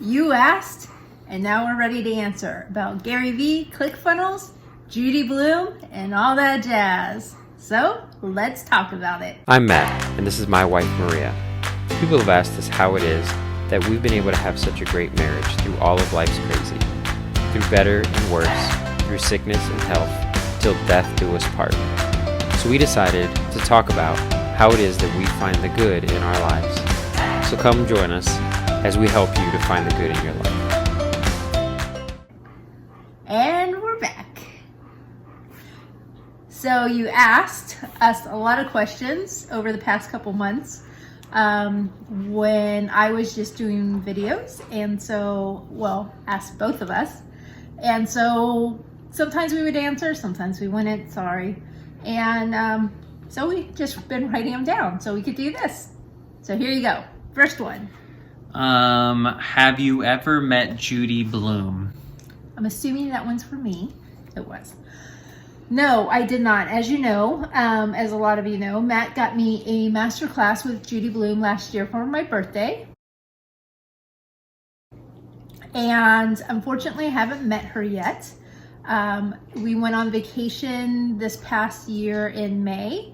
You asked, and now we're ready to answer about Gary Vee, ClickFunnels, Judy Blume, and all that jazz. So let's talk about it. I'm Matt, and this is my wife Maria. People have asked us how it is that we've been able to have such a great marriage through all of life's crazy, through better and worse, through sickness and health, till death do us part. So we decided to talk about how it is that we find the good in our lives. So come join us as we help you to find the good in your life. And we're back. So you asked us a lot of questions over the past couple months when I was just doing videos, and so, asked both of us. And so sometimes we would answer, sometimes we wouldn't, sorry. And so we just been writing them down so we could do this. So here you go. First one. Have you ever met Judy Blume? I'm assuming that one's for me. It was. No, I did not. As you know, as a lot of you know, Matt got me a master class with Judy Blume last year for my birthday. And unfortunately, I haven't met her yet. We went on vacation this past year in May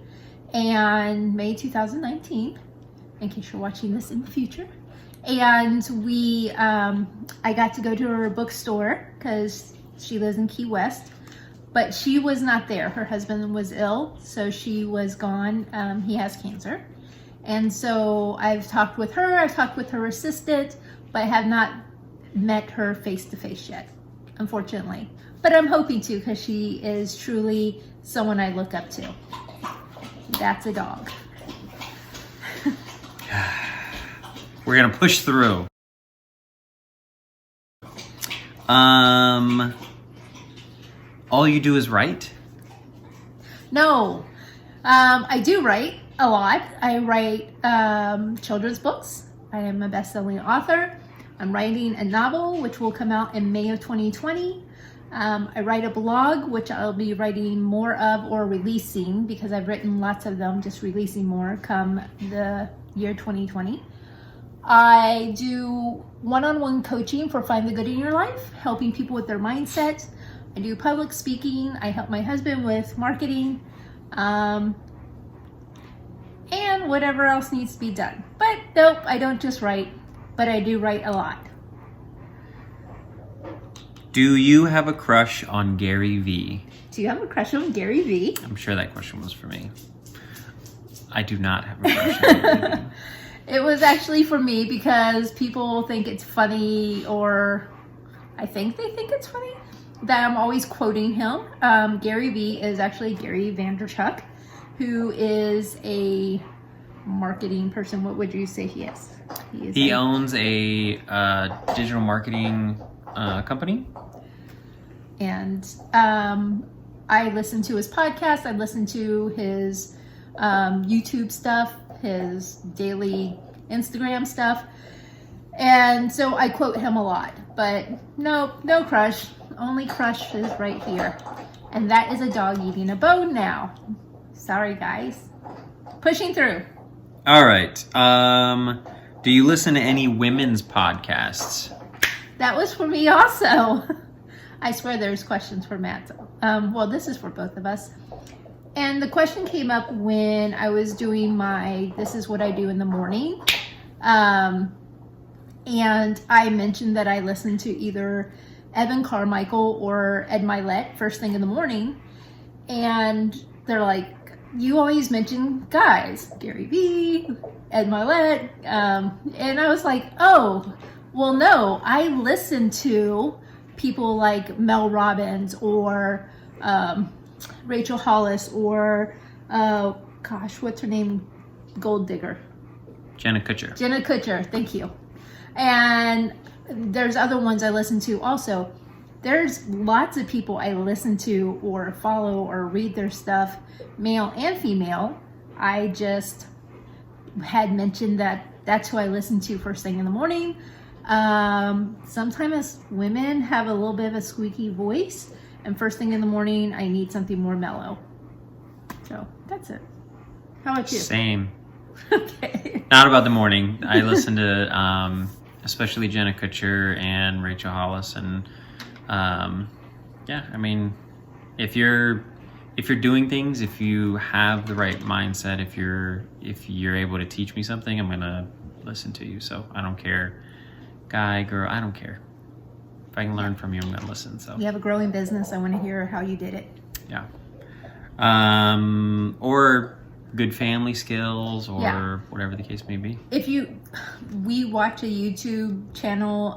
2019, in case you're watching this in the future. And I got to go to her bookstore because she lives in Key West, but she was not there. Her husband was ill, so she was gone. He has cancer. And so I've talked with her, I've talked with her assistant, but I have not met her face to face yet, unfortunately. But I'm hoping to, because she is truly someone I look up to. That's a dog. We're gonna push through. All you do is write? No, I do write a lot. I write children's books. I am a best-selling author. I'm writing a novel, which will come out in May of 2020. I write a blog, which I'll be writing more of or releasing, because I've written lots of them, just releasing more come the year 2020. I do one-on-one coaching for Find the Good in Your Life, helping people with their mindset. I do public speaking. I help my husband with marketing, and whatever else needs to be done. But nope, I don't just write, but I do write a lot. Do you have a crush on Gary Vee? Do you have a crush on Gary Vee? I'm sure that question was for me. I do not have a crush on Gary Vee. It was actually for me because people think it's funny, or I think they think it's funny, that I'm always quoting him. Gary Vee is actually Gary Vaynerchuk, who is a marketing person. What would you say he is? He owns a digital marketing company. And I listen to his podcast. I listen to his YouTube stuff, his daily Instagram stuff. And so I quote him a lot, but no crush. Only crush is right here. And that is a dog eating a bone now. Sorry, guys. Pushing through. All right. Do you listen to any women's podcasts? That was for me also. I swear there's questions for Matt. This is for both of us. And the question came up when I was doing This Is What I Do in the Morning. And I mentioned that I listened to either Evan Carmichael or Ed Milet first thing in the morning. And they're like, you always mention guys, Gary Vee, Ed Milet. And I was like, oh, well, no, I listen to people like Mel Robbins or Rachel Hollis or, what's her name? Gold Digger. Jenna Kutcher. Jenna Kutcher, thank you. And there's other ones I listen to also. There's lots of people I listen to or follow or read their stuff, male and female. I just had mentioned that that's who I listen to first thing in the morning. Sometimes women have a little bit of a squeaky voice, and first thing in the morning, I need something more mellow. So that's it. How about you? Same. Okay. Not about the morning. I listen to especially Jenna Kutcher and Rachel Hollis. And yeah, I mean, if you're doing things, if you have the right mindset, if you're able to teach me something, I'm gonna listen to you. So I don't care, guy, girl, I don't care. If I can learn from you, I'm gonna listen. So You have a growing business. I want to hear how you did it. yeah. Or good family skills, or Yeah. whatever the case may be. We watch a YouTube channel,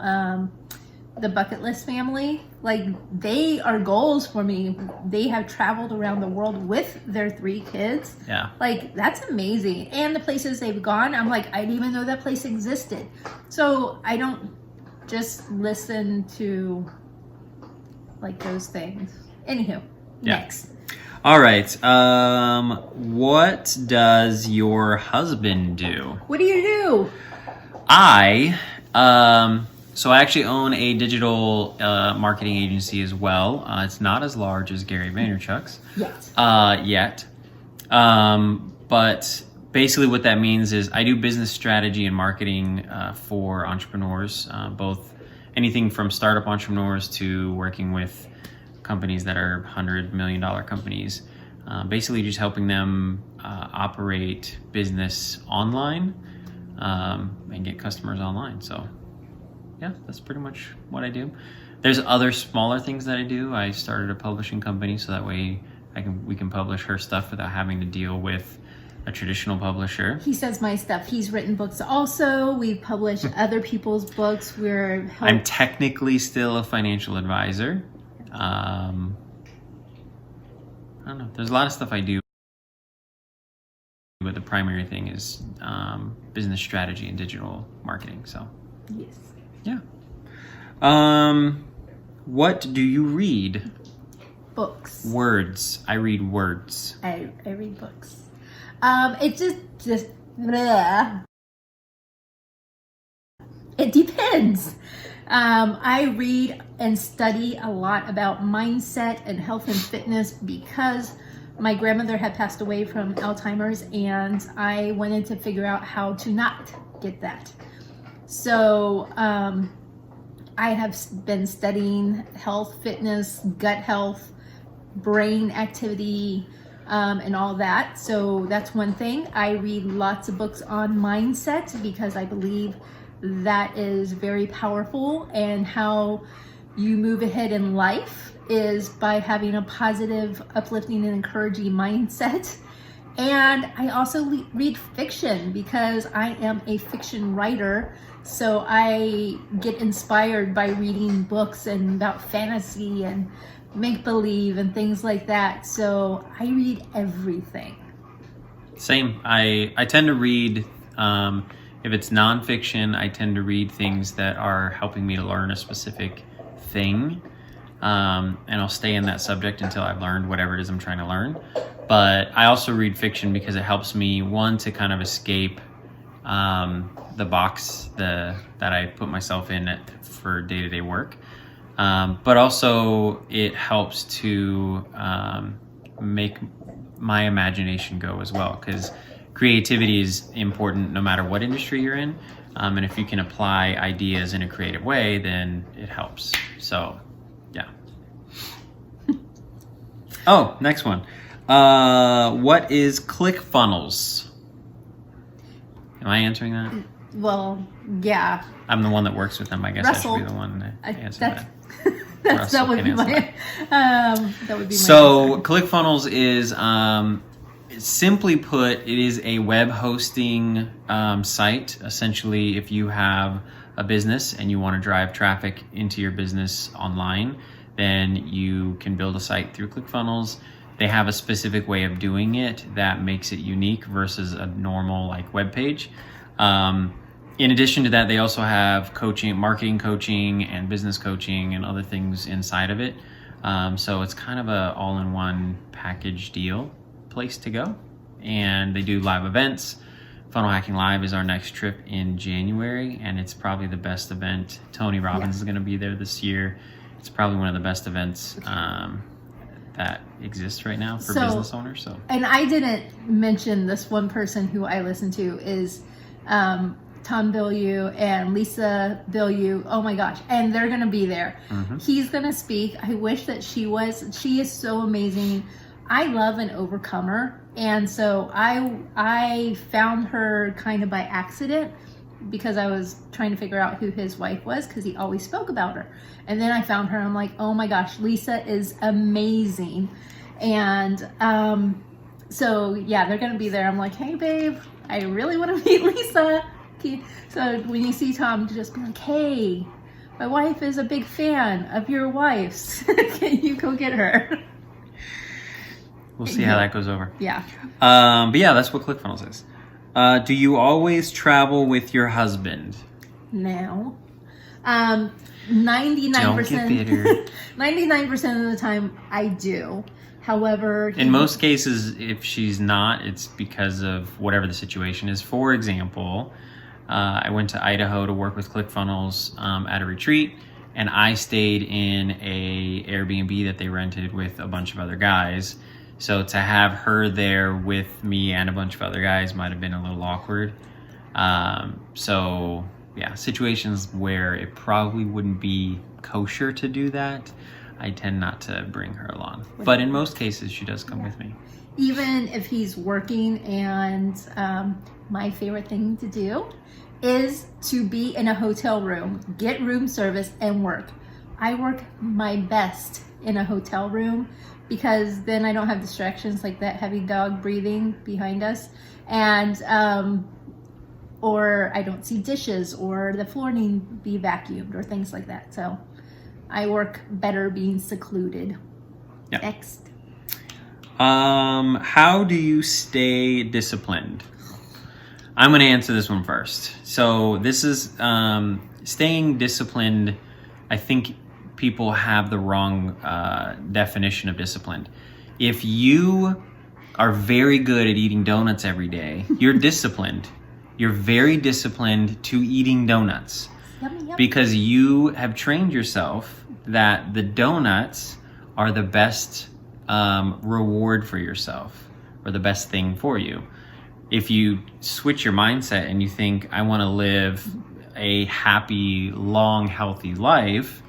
the Bucket List Family. Like, they are goals for me. They have traveled around the world with their 3 kids. Yeah. Like, that's amazing. And the places they've gone, I'm like, I didn't even know that place existed. So I don't just listen to like those things. Anywho, Yeah. next. All right. What does your husband do? What do you do? So I actually own a digital marketing agency as well. It's not as large as Gary Vaynerchuk's yet. But basically what that means is I do business strategy and marketing for entrepreneurs, both anything from startup entrepreneurs to working with companies that are $100 million companies. Basically just helping them operate business online and get customers online. So yeah, that's pretty much what I do. There's other smaller things that I do. I started a publishing company so that way we can publish her stuff without having to deal with a traditional publisher. He says my stuff. He's written books also. We've published other people's books. I'm technically still a financial advisor. I don't know. There's a lot of stuff I do, but the primary thing is business strategy and digital marketing. So Yes. yeah. What do you read? Books. Words. I read words. I read books. It just bleh. It depends. I read and study a lot about mindset and health and fitness because my grandmother had passed away from Alzheimer's, and I wanted to figure out how to not get that. So I have been studying health, fitness, gut health, brain activity, and all that. So that's one thing. I read lots of books on mindset because I believe that is very powerful, and how you move ahead in life is by having a positive, uplifting, and encouraging mindset. And I also read fiction because I am a fiction writer. So I get inspired by reading books and about fantasy and make-believe and things like that. So I read everything. Same. I tend to read, if it's nonfiction, I tend to read things that are helping me to learn a specific thing. And I'll stay in that subject until I've learned whatever it is I'm trying to learn. But I also read fiction because it helps me, one, to kind of escape the box that I put myself in for day-to-day work. But also it helps to make my imagination go as well, because creativity is important no matter what industry you're in. And if you can apply ideas in a creative way, then it helps. So, yeah. Oh, next one. What is ClickFunnels? Am I answering that? Well, yeah. I'm the one that works with them. I guess Russell, I should be the one to answer that. That would be Russell my. That would be my. So answer. ClickFunnels is, simply put, it is a web hosting site. Essentially, if you have a business and you want to drive traffic into your business online, then you can build a site through ClickFunnels. They have a specific way of doing it that makes it unique versus a normal web page. In addition to that, they also have coaching, marketing coaching, and business coaching, and other things inside of it. So it's kind of a all-in-one package deal place to go. And they do live events. Funnel Hacking Live is our next trip in January, and it's probably the best event. Tony Robbins is going to be there this year. It's probably one of the best events that exists right now for business owners. So, and I didn't mention this one person who I listen to is Tom Bilyeu and Lisa Bilyeu. Oh my gosh. And they're going to be there. He's going to speak. I wish that she is so amazing. I love an overcomer. And so I found her kind of by accident because I was trying to figure out who his wife was because he always spoke about her. And then I found her. I'm like, oh my gosh, Lisa is amazing. And so yeah, they're going to be there. I'm like, hey babe, I really want to meet Lisa. So when you see Tom, just be like, hey, my wife is a big fan of your wife's. Can you go get her? We'll see how that goes over. Yeah. But yeah, that's what ClickFunnels is. Do you always travel with your husband? No. 99%. Don't get bitter. 99% of the time I do. However, in most cases, if she's not, it's because of whatever the situation is. For example, I went to Idaho to work with ClickFunnels at a retreat, and I stayed in a Airbnb that they rented with a bunch of other guys. So to have her there with me and a bunch of other guys might have been a little awkward. So yeah, situations where it probably wouldn't be kosher to do that, I tend not to bring her along. But in most cases, she does come with me. Even if he's working, and my favorite thing to do is to be in a hotel room, get room service, and work. I work my best in a hotel room because then I don't have distractions like that heavy dog breathing behind us, and or I don't see dishes or the floor need to be vacuumed or things like that. So I work better being secluded. Yep. Next. How do you stay disciplined? I'm going to answer this one first. So this is staying disciplined. I think people have the wrong definition of disciplined. If you are very good at eating donuts every day, you're disciplined. You're very disciplined to eating donuts. Yummy, yummy. Because you have trained yourself that the donuts are the best reward for yourself, or the best thing for you. If you switch your mindset and you think, I want to live a happy, long, healthy life,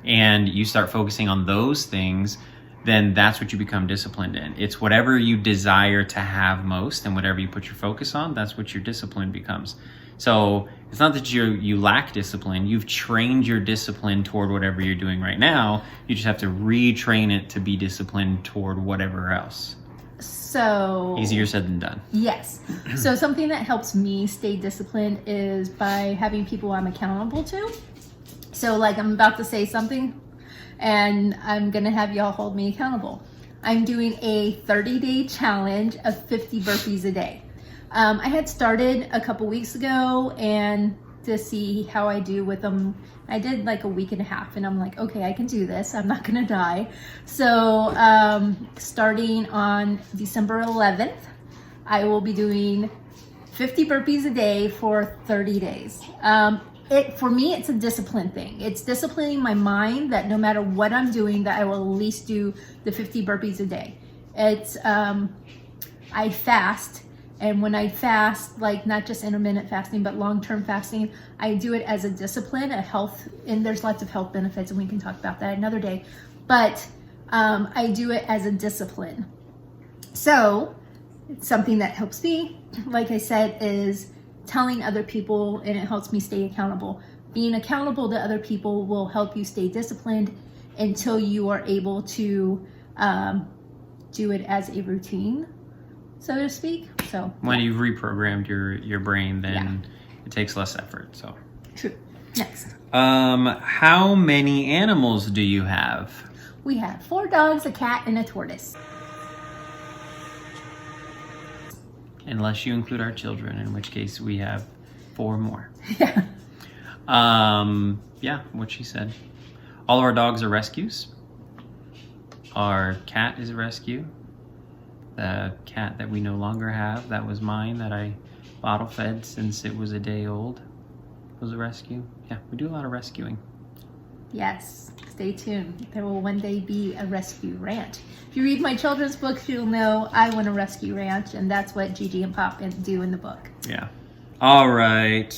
and you start focusing on those things, then that's what you become disciplined in. It's whatever you desire to have most, and whatever you put your focus on, that's what your discipline becomes. So it's not that you lack discipline. You've trained your discipline toward whatever you're doing right now. You just have to retrain it to be disciplined toward whatever else. So easier said than done. Yes. So something that helps me stay disciplined is by having people I'm accountable to. So like I'm about to say something and I'm going to have y'all hold me accountable. I'm doing a 30-day challenge of 50 burpees a day. I had started a couple weeks ago and to see how I do with them. I did like a week and a half and I'm like, okay, I can do this. I'm not gonna die. So starting on December 11th, I will be doing 50 burpees a day for 30 days. For me, it's a discipline thing. It's disciplining my mind that no matter what I'm doing, that I will at least do the 50 burpees a day. It's, I fast. And when I fast, like not just intermittent fasting, but long-term fasting, I do it as a discipline, a health, and there's lots of health benefits, and we can talk about that another day. But I do it as a discipline. So it's something that helps me, like I said, is telling other people, and it helps me stay accountable. Being accountable to other people will help you stay disciplined until you are able to do it as a routine, so to speak. So when you've reprogrammed your brain, then it takes less effort. So true. Next. How many animals do you have? We have 4 dogs, a cat, and a tortoise. Unless you include our children, in which case we have 4 more. Yeah. Yeah, what she said. All of our dogs are rescues. Our cat is a rescue. The cat that we no longer have, that was mine, that I bottle fed since it was a day old, was a rescue. Yeah, we do a lot of rescuing. Yes, stay tuned. There will one day be a rescue ranch. If you read my children's books, you'll know I want a rescue ranch, and that's what Gigi and Pop do in the book. Yeah. All right.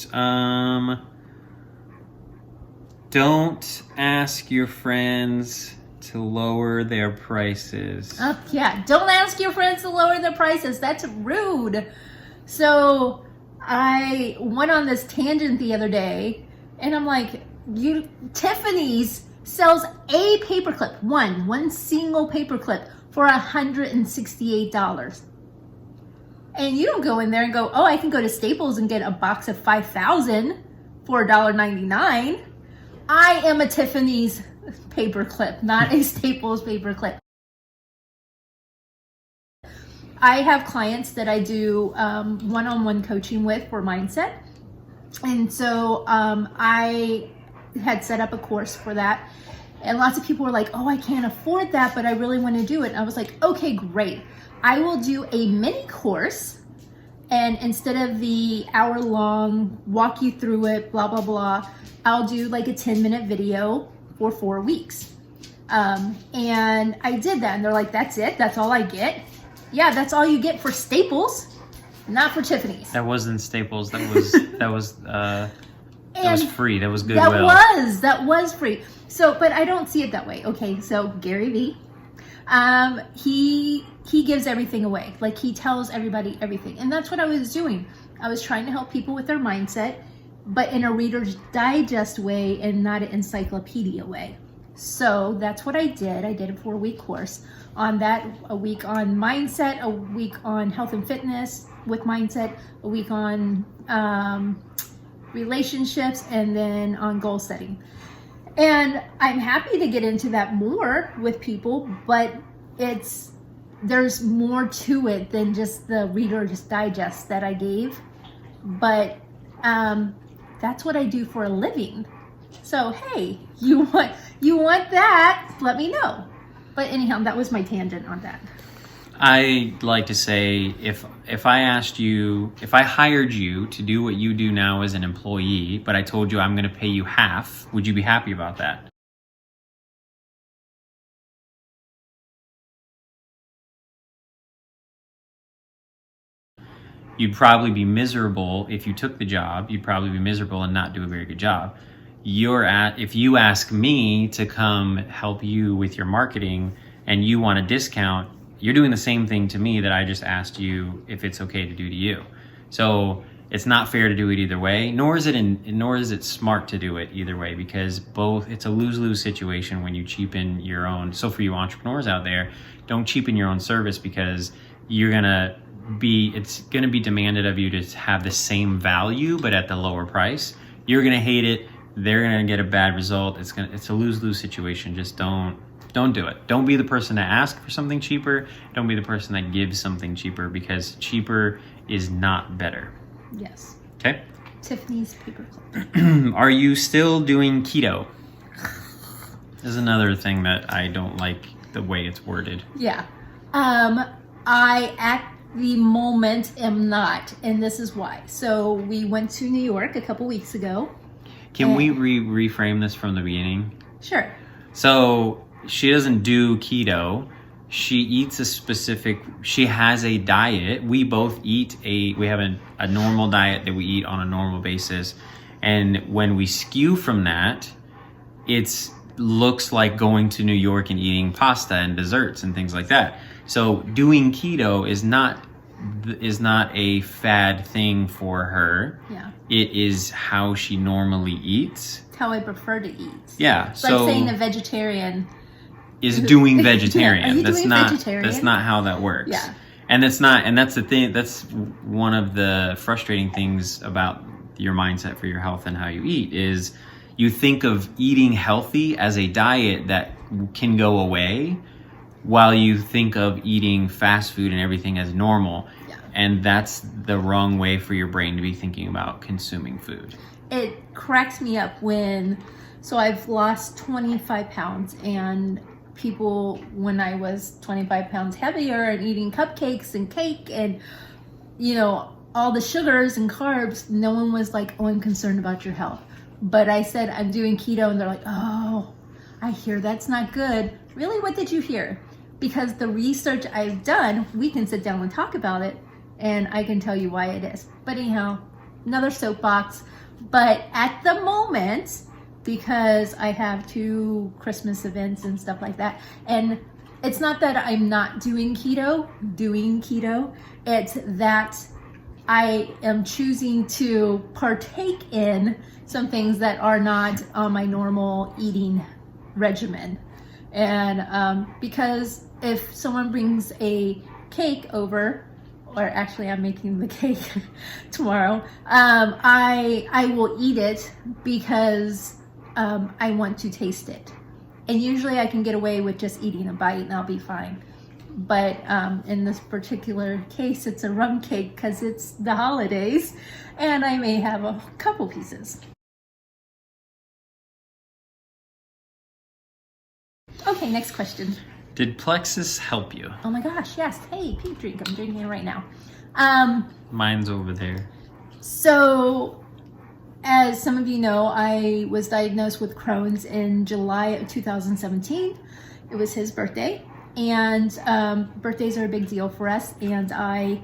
Don't ask your friends to lower their prices. Yeah, don't ask your friends to lower their prices. That's rude. So I went on this tangent the other day, and I'm like, Tiffany's sells a paperclip, one single paperclip for $168. And you don't go in there and go, oh, I can go to Staples and get a box of 5,000 for $1.99. I am a Tiffany's paperclip, not a Staples paperclip. I have clients that I do one-on-one coaching with for mindset. And so I had set up a course for that. And lots of people were like, oh, I can't afford that, but I really want to do it. And I was like, okay, great. I will do a mini course. And instead of the hour-long walk you through it, blah, blah, blah, I'll do like a 10-minute video for 4 weeks. And I did that. And they're like, that's it? That's all I get? Yeah, that's all you get for Staples, not for Tiffany's. That wasn't Staples. That was free. That was Goodwill. That was free. So, but I don't see it that way. Okay, so Gary Vee, he gives everything away. Like, he tells everybody everything. And that's what I was doing. I was trying to help people with their mindset, but in a Reader's Digest way and not an encyclopedia way. So that's what I did. I did a 4-week course on that, a week on mindset, a week on health and fitness with mindset, a week on relationships, and then on goal setting. And I'm happy to get into that more with people, but there's more to it than just the Reader's Digest that I gave. But that's what I do for a living. So hey, you want that? Let me know. But anyhow, that was my tangent on that. I like to say, if I hired you to do what you do now as an employee, but I told you I'm going to pay you half, would you be happy about that? You'd probably be miserable if you took the job. You'd probably be miserable and not do a very good job. If you ask me to come help you with your marketing and you want a discount, you're doing the same thing to me that I just asked you if it's okay to do to you. So it's not fair to do it either way, nor is it smart to do it either way, because it's a lose-lose situation when you cheapen your own. So for you entrepreneurs out there, don't cheapen your own service, because it's gonna be demanded of you to have the same value but at the lower price. You're gonna hate it. They're gonna get a bad result. It's a lose-lose situation. Just don't do it. Don't be the person to ask for something cheaper. Don't be the person that gives something cheaper, because cheaper is not better. Yes. Okay. Tiffany's paperclip. Are you still doing keto? This is another thing that I don't like the way it's worded. Yeah. I at the moment am not, and this is why. So we went to New York a couple weeks ago. Can we reframe this from the beginning? Sure. So she doesn't do keto. She eats she has a diet. We both we have a normal diet that we eat on a normal basis. And when we skew from that, it looks like going to New York and eating pasta and desserts and things like that. So doing keto is not a fad thing for her. Yeah. It is how she normally eats. It's how I prefer to eat. Yeah. It's like saying a vegetarian is doing vegetarian. Yeah, are you doing vegetarian? That's not how that works. Yeah. And that's the thing. That's one of the frustrating things about your mindset for your health and how you eat is you think of eating healthy as a diet that can go away, while you think of eating fast food and everything as normal. Yeah. And that's the wrong way for your brain to be thinking about consuming food. It cracks me up so I've lost 25 pounds, and people, when I was 25 pounds heavier and eating cupcakes and cake and, all the sugars and carbs, no one was like, oh, I'm concerned about your health. But I said, I'm doing keto, and they're like, oh, I hear that's not good. Really? What did you hear? Because the research I've done, we can sit down and talk about it, and I can tell you why it is. But anyhow, another soapbox. But at the moment, because I have 2 Christmas events and stuff like that, and it's not that I'm not doing keto, it's that I am choosing to partake in some things that are not on my normal eating regimen. And because if someone brings a cake over, or actually I'm making the cake tomorrow, I will eat it because I want to taste it. And usually I can get away with just eating a bite and I'll be fine. But in this particular case, it's a rum cake because it's the holidays and I may have a couple pieces. Okay, next question. Did Plexus help you? Oh my gosh, yes. Hey, pink drink. I'm drinking it right now. Mine's over there. So, as some of you know, I was diagnosed with Crohn's in July of 2017. It was his birthday, and birthdays are a big deal for us. And I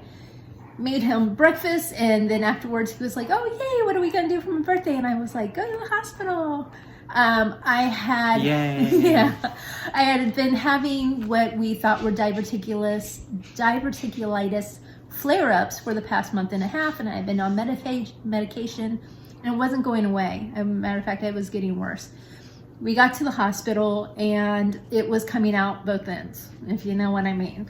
made him breakfast, and then afterwards he was like, "Oh yay, what are we gonna do for my birthday?" And I was like, "Go to the hospital." I had I had been having what we thought were diverticulitis flare-ups for the past month and a half, and I had been on medication, and it wasn't going away. As a matter of fact, it was getting worse. We got to the hospital, and it was coming out both ends, if you know what I mean.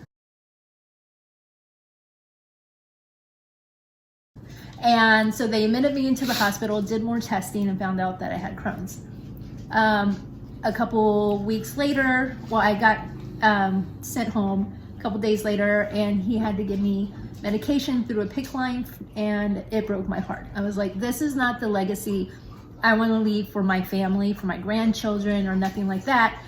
And so they admitted me into the hospital, did more testing, and found out that I had Crohn's. A couple weeks later, well, I got sent home a couple days later, and he had to give me medication through a PICC line, and it broke my heart. I was like, this is not the legacy I want to leave for my family, for my grandchildren, or nothing like that.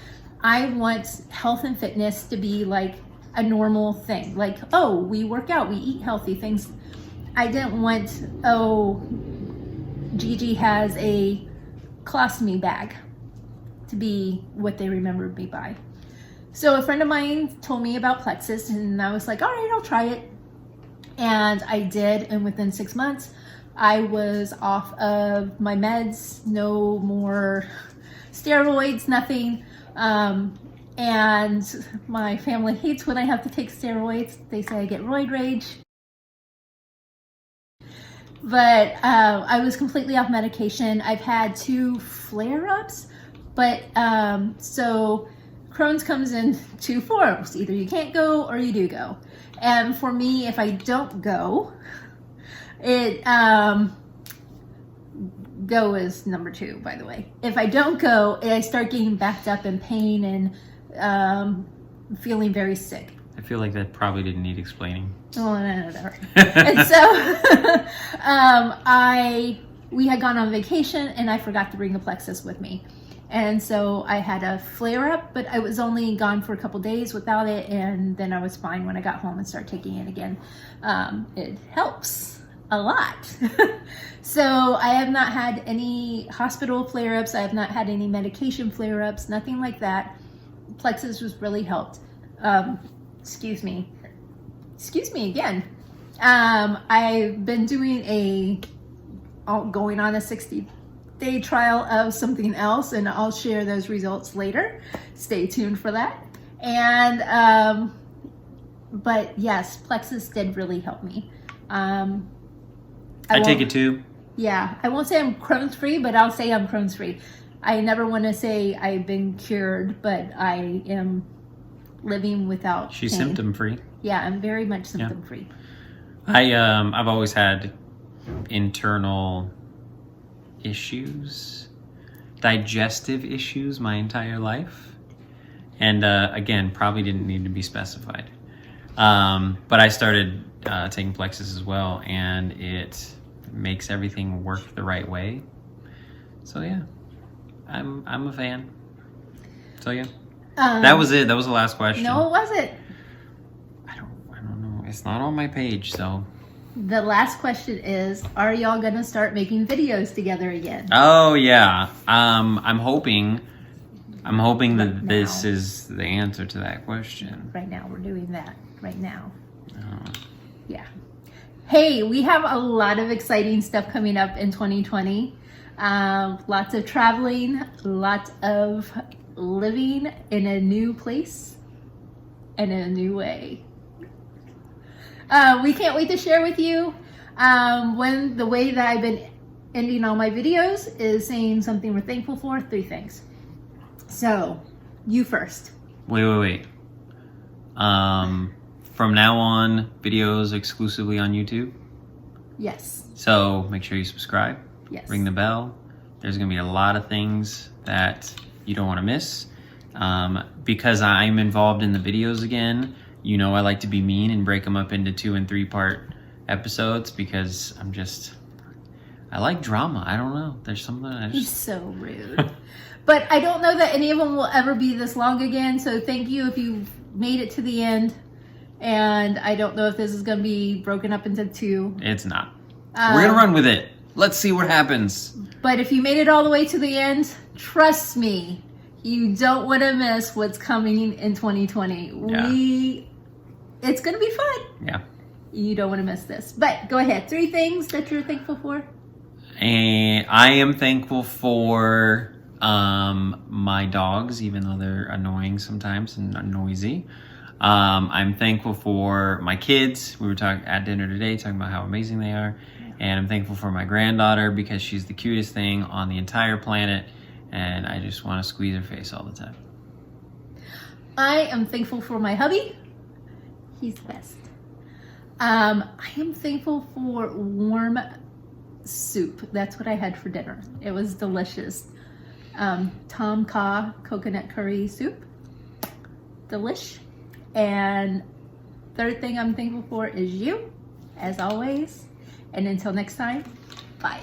I want health and fitness to be like a normal thing. Like, oh, we work out, we eat healthy things. I didn't want, oh, Gigi has a colostomy bag to be what they remembered me by. So a friend of mine told me about Plexus, and I was like, all right, I'll try it. And I did, and within 6 months, I was off of my meds, no more steroids, nothing. And my family hates when I have to take steroids. They say I get roid rage. But I was completely off medication. I've had 2 flare-ups, but so Crohn's comes in 2 forms. Either you can't go or you do go. And for me, if I don't go, it go is number 2, by the way. If I don't go, I start getting backed up in pain and feeling very sick. I feel like that probably didn't need explaining. Oh, no. And so we had gone on vacation, and I forgot to bring the Plexus with me. And so I had a flare up, but I was only gone for a couple days without it, and then I was fine when I got home and started taking it again. It helps a lot. So I have not had any hospital flare ups. I have not had any medication flare ups, nothing like that. Plexus was really helped. Excuse me again. I've been doing going on a 60-day trial of something else, and I'll share those results later. Stay tuned for that. And but yes, Plexus did really help me. I take it too. Yeah, I won't say I'm Crohn's free, but I'll say I'm Crohn's free. I never want to say I've been cured, but I am living without She's pain. symptom free. Yeah, I'm very much symptom free. I've always had internal issues, digestive issues my entire life, and again, probably didn't need to be specified. But I started taking Plexus as well, and it makes everything work the right way. So yeah, I'm a fan. So yeah, that was it. That was the last question. No, it wasn't. I don't know. It's not on my page, so. The last question is, are y'all gonna start making videos together again? Oh yeah. I'm hoping that this is the answer to that question. Right now, we're doing that. Right now. Oh. Yeah. Hey, we have a lot of exciting stuff coming up in 2020. Lots of traveling, lots of living in a new place and in a new way. We can't wait to share with you when the way that I've been ending all my videos is saying something we're thankful for, 3 things. So, you first. Wait. From now on, videos exclusively on YouTube. Yes. So make sure you subscribe. Yes. Ring the bell. There's gonna be a lot of things that you don't want to miss. Because I'm involved in the videos again, you know I like to be mean and break them up into 2 and 3 part episodes because I like drama. I don't know. There's something He's so rude. But I don't know that any of them will ever be this long again. So thank you if you made it to the end. And I don't know if this is going to be broken up into 2. It's not. We're going to run with it. Let's see what happens. But if you made it all the way to the end, trust me, you don't want to miss what's coming in 2020. Yeah. It's going to be fun. Yeah. You don't want to miss this. But go ahead. 3 things that you're thankful for. And I am thankful for my dogs, even though they're annoying sometimes and noisy. I'm thankful for my kids. We were talking at dinner today, talking about how amazing they are. And I'm thankful for my granddaughter because she's the cutest thing on the entire planet. And I just want to squeeze her face all the time. I am thankful for my hubby. He's the best. I am thankful for warm soup. That's what I had for dinner. It was delicious. Tom Kha coconut curry soup. Delish. And 3rd thing I'm thankful for is you, as always. And until next time, bye.